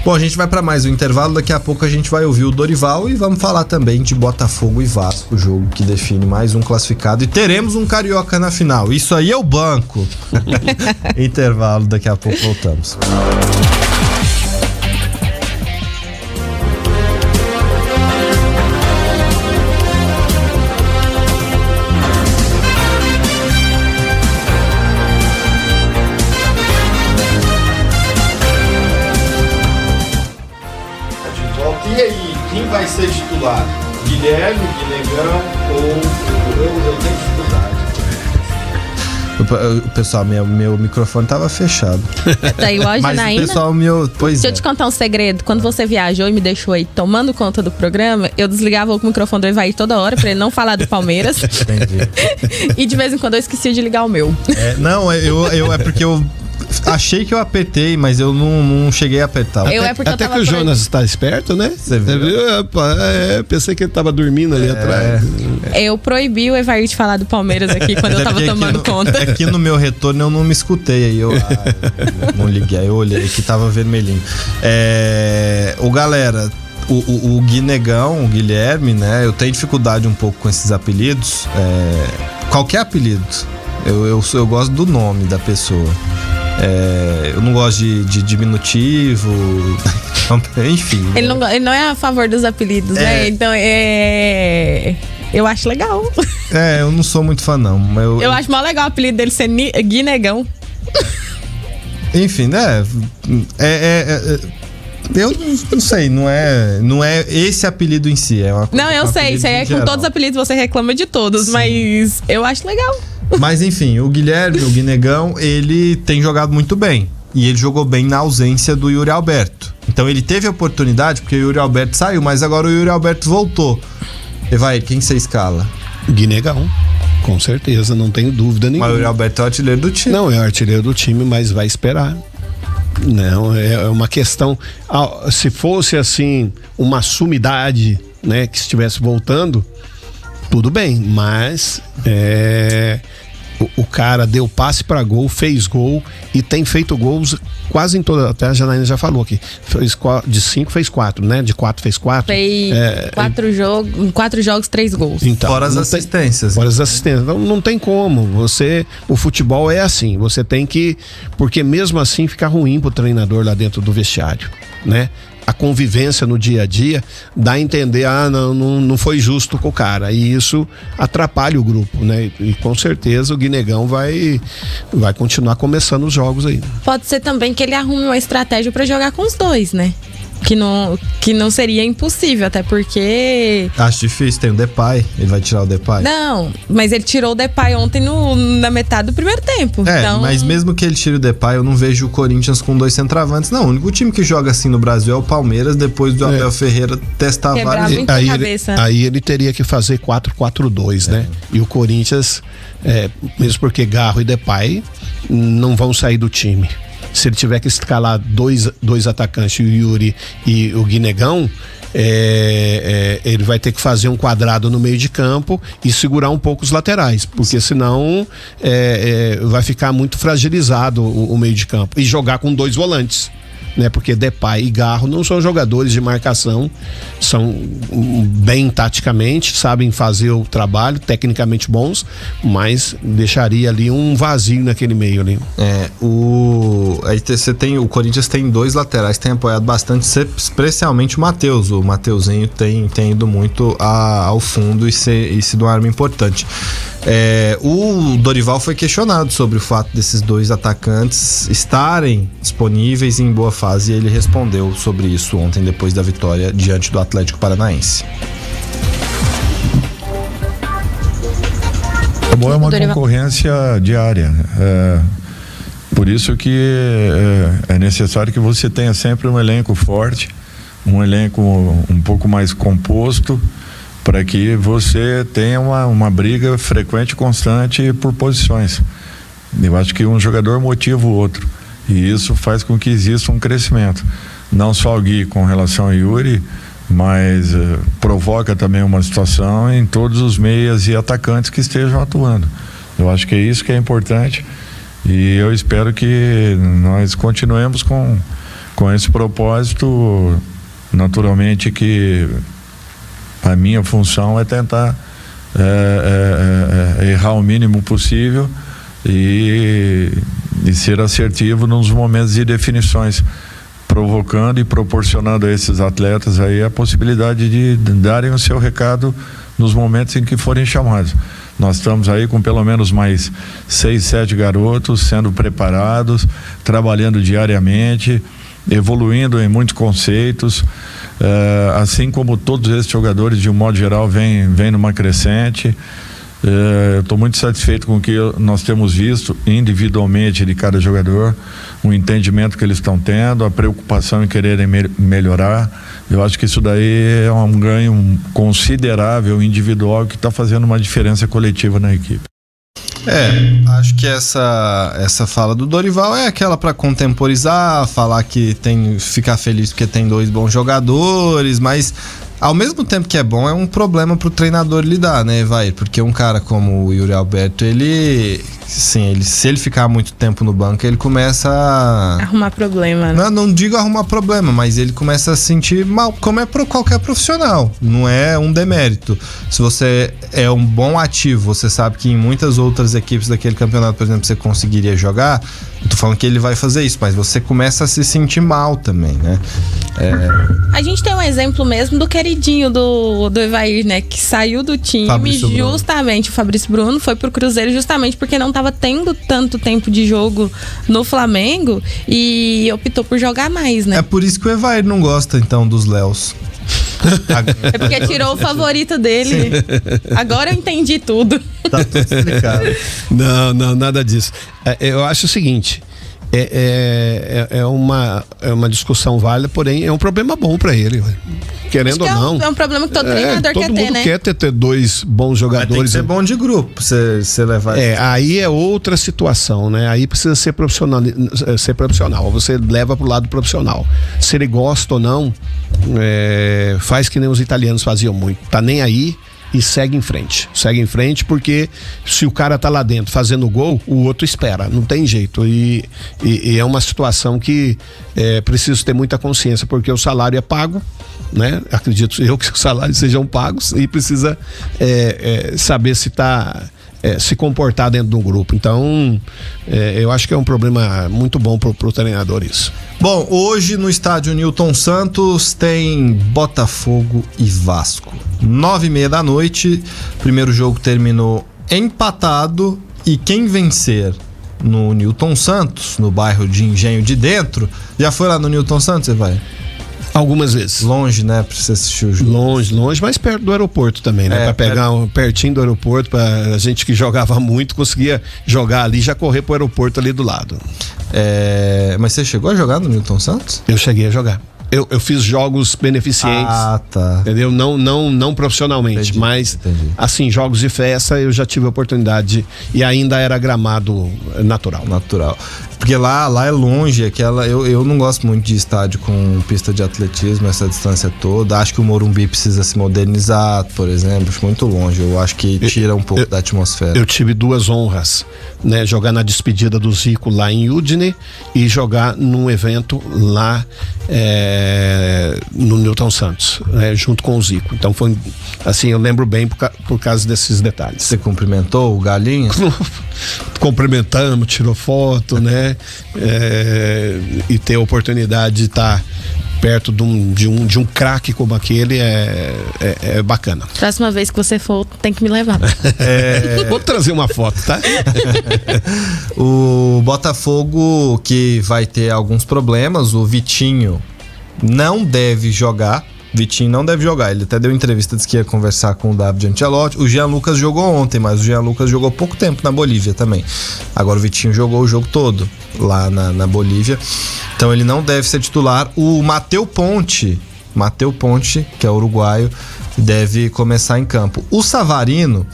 Bom, a gente vai para mais um intervalo, daqui a pouco a gente vai ouvir o Dorival e vamos falar também de Botafogo e Vasco, o jogo que define mais um classificado, e teremos um carioca na final, isso aí é o banco. Intervalo, daqui a pouco voltamos. E aí, quem vai ser titular? Guilherme, Guinegão ou eu tenho dificuldade. Pessoal, meu microfone tava fechado. Tá igual a Mas Janaína. o pessoal Deixa eu te contar um segredo. Quando você viajou e me deixou aí tomando conta do programa, eu desligava o microfone do Evair toda hora pra ele não falar do Palmeiras. Entendi. E de vez em quando eu esquecia de ligar o meu. É porque eu achei que eu apertei, mas eu não cheguei a apertar. Até que o Jonas está esperto, né? Você viu? Pensei que ele tava dormindo ali atrás. Eu proibi o Evair de falar do Palmeiras aqui quando eu tava tomando conta. Aqui no meu retorno eu não me escutei, aí eu não liguei, aí eu olhei que tava vermelhinho. Galera, o Guinegão, o Guilherme, né? Eu tenho dificuldade um pouco com esses apelidos. Qualquer apelido. Eu gosto do nome da pessoa. Eu não gosto de diminutivo. Enfim. Ele não é a favor dos apelidos, né? Então eu acho legal. Eu não sou muito fã, não. Eu acho mó legal o apelido dele ser Guinegão. Enfim, né? Eu não sei, não é esse apelido em si. Não, eu sei. Isso aí com todos os apelidos você reclama de todos, sim, mas eu acho legal. Mas enfim, o Guilherme, o Guinegão, ele tem jogado muito bem. E ele jogou bem na ausência do Yuri Alberto. Então ele teve a oportunidade, porque o Yuri Alberto saiu, mas agora o Yuri Alberto voltou. Evair, quem você escala? Guinegão, com certeza, não tenho dúvida nenhuma. Mas o Yuri Alberto é o artilheiro do time. Não, é o artilheiro do time, mas vai esperar. Não, é uma questão. Se fosse assim, uma sumidade, né, que estivesse voltando, tudo bem, mas o cara deu passe para gol, fez gol e tem feito gols quase em toda. Até a Janaína já falou aqui. De 5 fez 4, né? De 4 fez 4. Fez 4 jogos, 3 gols. Então, fora as assistências. Fora as assistências. Então, não tem como. O futebol é assim. Você tem que. Porque mesmo assim fica ruim pro treinador lá dentro do vestiário, né? A convivência no dia a dia dá a entender, não foi justo com o cara, e isso atrapalha o grupo, né? E com certeza o Guinegão vai continuar começando os jogos aí. Pode ser também que ele arrume uma estratégia pra jogar com os dois, né? que não seria impossível, até porque... Acho difícil, tem o Depay, ele vai tirar o Depay. Não, mas ele tirou o Depay ontem na metade do primeiro tempo. Então... mas mesmo que ele tire o Depay, eu não vejo o Corinthians com 2 centroavantes. Não, o único time que joga assim no Brasil é o Palmeiras, depois do Abel Ferreira testar Quebrar vários... Aí ele teria que fazer 4-4-2, né? E o Corinthians, mesmo porque Garro e Depay não vão sair do time. Se ele tiver que escalar dois atacantes, o Yuri e o Guinegão, ele vai ter que fazer um quadrado no meio de campo e segurar um pouco os laterais, porque senão vai ficar muito fragilizado o meio de campo. E jogar com 2 volantes, né? Porque Depay e Garro não são jogadores de marcação, são bem taticamente, sabem fazer o trabalho, tecnicamente bons, mas deixaria ali um vazio naquele meio ali. Aí você tem, o Corinthians tem 2 laterais, tem apoiado bastante, especialmente o Matheus. O Mateuzinho tem ido muito ao fundo e sido uma arma importante. O Dorival foi questionado sobre o fato desses 2 atacantes estarem disponíveis e em boa fase, e ele respondeu sobre isso ontem, depois da vitória diante do Atlético Paranaense. É uma concorrência diária. Por isso que é necessário que você tenha sempre um elenco forte, um elenco um pouco mais composto, para que você tenha uma briga frequente e constante por posições. Eu acho que um jogador motiva o outro, e isso faz com que exista um crescimento. Não só o Gui com relação ao Yuri, mas provoca também uma situação em todos os meias e atacantes que estejam atuando. Eu acho que é isso que é importante, e eu espero que nós continuemos com esse propósito. Naturalmente que a minha função é tentar errar o mínimo possível e ser assertivo nos momentos de definições, provocando e proporcionando a esses atletas aí a possibilidade de darem o seu recado nos momentos em que forem chamados. Nós estamos aí com pelo menos mais 6, 7 garotos sendo preparados, trabalhando diariamente, evoluindo em muitos conceitos, assim como todos esses jogadores de um modo geral vêm numa crescente. Eu estou muito satisfeito com o que nós temos visto individualmente de cada jogador, o entendimento que eles estão tendo, a preocupação em quererem melhorar. Eu acho que isso daí é um ganho considerável individual que está fazendo uma diferença coletiva na equipe. Acho que essa fala do Dorival é aquela para contemporizar, falar que ficar feliz porque tem 2 bons jogadores, mas ao mesmo tempo que é bom, é um problema pro treinador lidar, né, Evair? Porque um cara como o Yuri Alberto, se ele ficar muito tempo no banco, ele começa a... arrumar problema, né? Não digo arrumar problema, mas ele começa a se sentir mal, como é para qualquer profissional, não é um demérito. Se você é um bom ativo, você sabe que em muitas outras equipes daquele campeonato, por exemplo, você conseguiria jogar, eu tô falando que ele vai fazer isso, mas você começa a se sentir mal também, né? A gente tem um exemplo mesmo do queridinho do Evair, né? Que saiu do time justamente, o Fabrício Bruno foi pro Cruzeiro justamente porque não tava tendo tanto tempo de jogo no Flamengo e optou por jogar mais, né? É por isso que o Evair não gosta, então, dos Léos. É porque tirou o favorito dele. Agora eu entendi tudo. Tá tudo explicado. Não, nada disso. Eu acho o seguinte, é uma discussão válida, porém é um problema bom para ele, querendo ou não. É um problema que todo treinador quer ter, né? Todo mundo quer ter 2 bons jogadores. Mas tem que ser bom de grupo, você levar. Aí é outra situação, né? Aí precisa ser profissional. Você leva pro lado profissional. Se ele gosta ou não, faz que nem os italianos faziam muito. Tá nem aí e segue em frente. Segue em frente, porque se o cara tá lá dentro fazendo gol, o outro espera, não tem jeito. E é uma situação que preciso ter muita consciência, porque o salário é pago, né? Acredito eu que os salários sejam pagos e precisa saber se tá se comportar dentro de um grupo. Então, eu acho que é um problema muito bom pro treinador isso. Bom, hoje no estádio Newton Santos tem Botafogo e Vasco. 9h30 da noite, primeiro jogo terminou empatado e quem vencer no Newton Santos, no bairro de Engenho de Dentro, já foi lá no Newton Santos, você vai? Algumas vezes. Longe, né, pra você assistir o jogo. Longe, mas perto do aeroporto também, né? Pra pegar pertinho do aeroporto, pra gente que jogava muito, conseguia jogar ali e já correr pro aeroporto ali do lado. Mas você chegou a jogar no Newton Santos? Eu cheguei a jogar. Eu fiz jogos beneficentes. Ah, tá. Entendeu? Não profissionalmente, Entendi, mas entendi. assim, jogos de festa eu já tive a oportunidade e ainda era gramado natural. Porque lá é longe, eu não gosto muito de estádio com pista de atletismo, essa distância toda. Acho que o Morumbi precisa se modernizar, por exemplo, acho muito longe. Eu acho que tira um pouco da atmosfera. Eu tive 2 honras, né? Jogar na despedida do Zico lá em Udine e jogar num evento lá no Newton Santos, junto com o Zico. Então foi assim, eu lembro bem por causa desses detalhes. Você cumprimentou o Galinha? Cumprimentamos, tirou foto, né? E ter a oportunidade de estar perto de um craque como aquele é bacana. Próxima vez que você for, tem que me levar. Vou trazer uma foto, tá? O Botafogo, que vai ter alguns problemas, o Vitinho não deve jogar. Ele até deu entrevista, disse que ia conversar com o David Ancelotti. O Jean Lucas jogou ontem, mas o Jean Lucas jogou pouco tempo na Bolívia também. Agora o Vitinho jogou o jogo todo lá na Bolívia, então ele não deve ser titular. O Matheus Ponte, que é uruguaio, deve começar em campo. O Savarino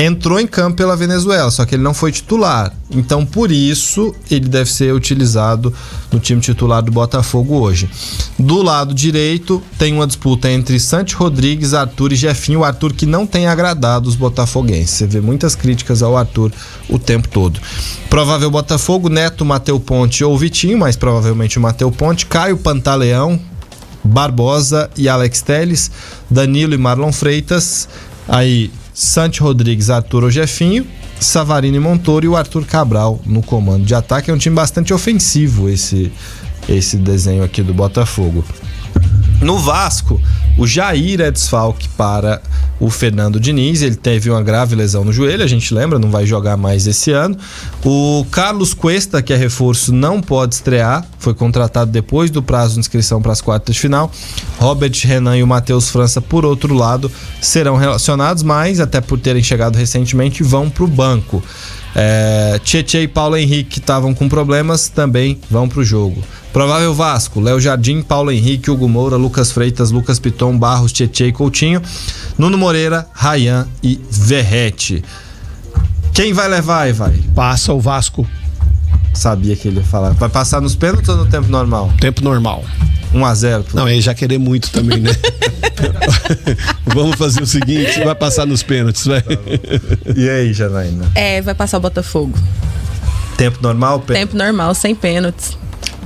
entrou em campo pela Venezuela, só que ele não foi titular. Então, por isso, ele deve ser utilizado no time titular do Botafogo hoje. Do lado direito, tem uma disputa entre Santi Rodrigues, Arthur e Jefinho. O Arthur que não tem agradado os botafoguenses. Você vê muitas críticas ao Arthur o tempo todo. Provável Botafogo, Neto, Matheus Ponte ou Vitinho, mas provavelmente o Matheus Ponte. Caio Pantaleão, Barbosa e Alex Telles, Danilo e Marlon Freitas. Aí Santi Rodrigues, Arthur ou Jefinho, Savarino e Montoro e o Arthur Cabral no comando de ataque. É um time bastante ofensivo esse desenho aqui do Botafogo. No Vasco, o Jair é desfalque para o Fernando Diniz. Ele teve uma grave lesão no joelho, a gente lembra, não vai jogar mais esse ano. O Carlos Cuesta, que é reforço, não pode estrear, foi contratado depois do prazo de inscrição para as quartas de final. Robert Renan e o Matheus França, por outro lado, serão relacionados, mas até por terem chegado recentemente, vão para o banco. Tietê e Paulo Henrique, que estavam com problemas, também vão para o jogo. Provável Vasco, Léo Jardim, Paulo Henrique, Hugo Moura, Lucas Freitas, Lucas Piton, Barros, Tietê e Coutinho, Nuno Moreira, Ryan e Verrete. Quem vai levar, Vai? Passa o Vasco. Sabia que ele ia falar. Vai passar nos pênaltis ou no tempo normal? Tempo normal. 1-0. Não, aí já querer muito também, né? Vamos fazer o seguinte, vai passar nos pênaltis, vai. E aí, Janaína? Vai passar o Botafogo. Tempo normal? Tempo normal, sem pênaltis.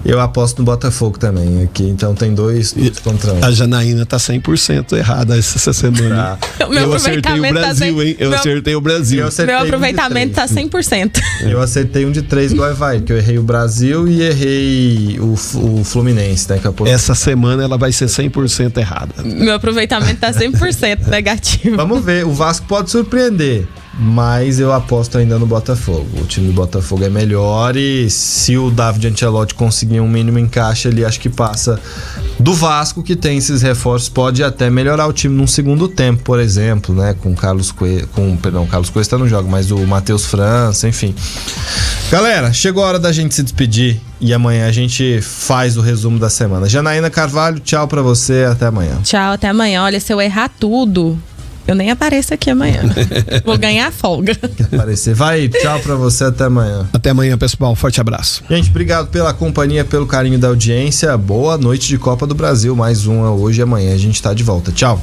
Eu aposto no Botafogo também aqui, então tem dois contra um. A Janaína tá 100% errada essa semana. Tá. Eu acertei o Brasil, hein? Eu acertei o Brasil. Meu aproveitamento tá 100%. Eu acertei 1 de 3 igual vai, que eu errei o Brasil e errei o Fluminense, né? Essa semana ela vai ser 100% errada. Meu aproveitamento tá 100% negativo. Vamos ver, o Vasco pode surpreender, mas eu aposto ainda no Botafogo. O time do Botafogo é melhor e se o David Ancelotti conseguir um mínimo encaixe ali, acho que passa do Vasco, que tem esses reforços, pode até melhorar o time num segundo tempo, por exemplo, né? Com Carlos Cuesta não joga, mas o Matheus França, enfim. Galera, chegou a hora da gente se despedir e amanhã a gente faz o resumo da semana. Janaína Carvalho, tchau pra você, até amanhã. Tchau, até amanhã. Olha, se eu errar tudo, eu nem apareço aqui amanhã. Vou ganhar folga. Aparecer. Vai, tchau pra você, até amanhã. Até amanhã, pessoal. Forte abraço. Gente, obrigado pela companhia, pelo carinho da audiência. Boa noite de Copa do Brasil. Mais uma hoje e amanhã a gente tá de volta. Tchau.